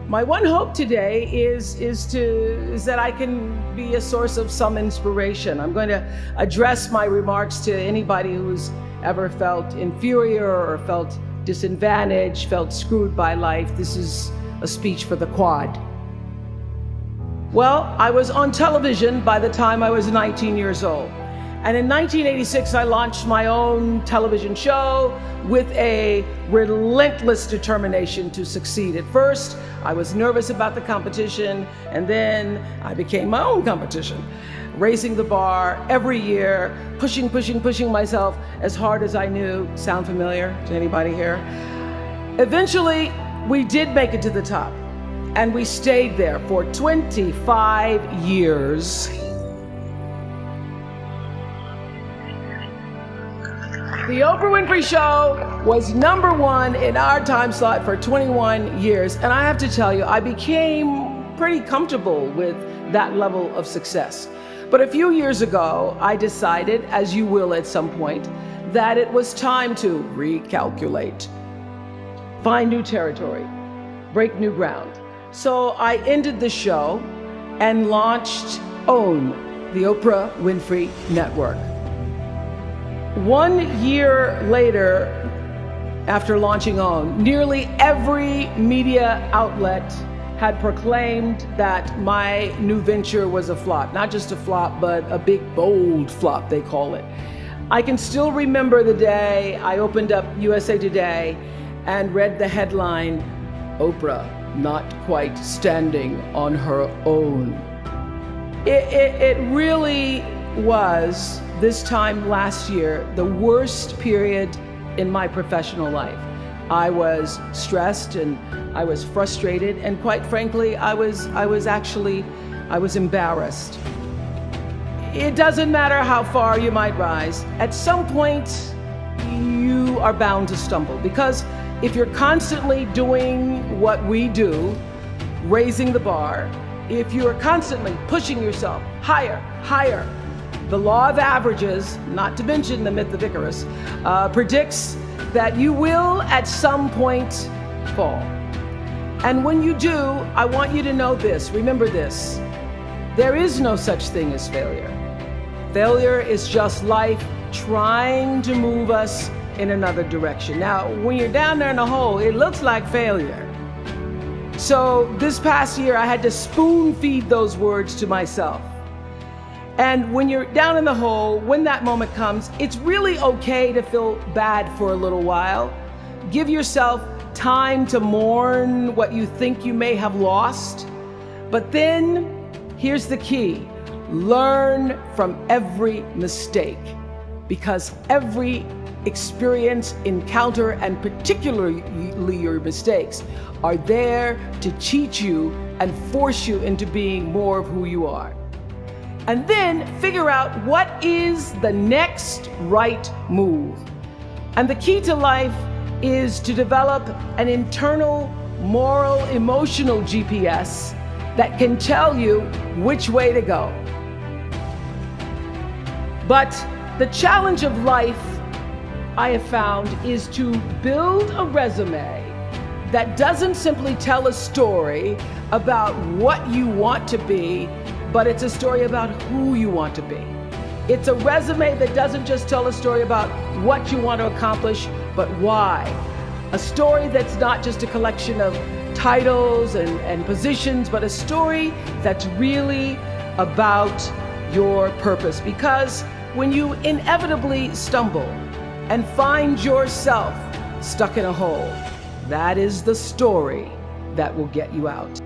My one hope today is that I can be a source of some inspiration. I'm going to address my remarks to anybody who's ever felt inferior or felt disadvantaged, felt screwed by life. This is a speech for the quad. Well, I was on television by the time I was 19 years old. And in 1986, I launched my own television show with a relentless determination to succeed. At first, I was nervous about the competition, and then I became my own competition, raising the bar every year, pushing myself as hard as I knew. Sound familiar to anybody here? Eventually, we did make it to the top, and we stayed there for 25 years. The Oprah Winfrey Show was #1 in our time slot for 21 years. And I have to tell you, I became pretty comfortable with that level of success. But a few years ago, I decided, as you will at some point, that it was time to recalculate, find new territory, break new ground. So I ended the show and launched OWN, the Oprah Winfrey Network. 1 year later, after launching OWN, nearly every media outlet had proclaimed that my new venture was a flop. Not just a flop, but a big, bold flop, they call it. I can still remember the day I opened up USA Today and read the headline, "Oprah not quite standing on her own." It really was, this time last year, the worst period in my professional life. I was stressed and I was frustrated, and quite frankly, I was embarrassed. It doesn't matter how far you might rise. At some point, you are bound to stumble, because if you're constantly doing what we do, raising the bar, if you're constantly pushing yourself higher, the law of averages, not to mention the myth of Icarus, predicts that you will at some point fall. And when you do, I want you to know this, remember this: there is no such thing as failure. Failure is just life trying to move us in another direction. Now, when you're down there in a hole, it looks like failure. So this past year, I had to spoon feed those words to myself. And when you're down in the hole, when that moment comes, it's really okay to feel bad for a little while. Give yourself time to mourn what you think you may have lost. But then, here's the key: learn from every mistake, because every experience, encounter, and particularly your mistakes, are there to teach you and force you into being more of who you are. And then figure out what is the next right move. And the key to life is to develop an internal, moral, emotional GPS that can tell you which way to go. But the challenge of life, I have found, is to build a resume that doesn't simply tell a story about what you want to be, but it's a story about who you want to be. It's a resume that doesn't just tell a story about what you want to accomplish, but why. A story that's not just a collection of titles and positions, but a story that's really about your purpose. Because when you inevitably stumble and find yourself stuck in a hole, that is the story that will get you out.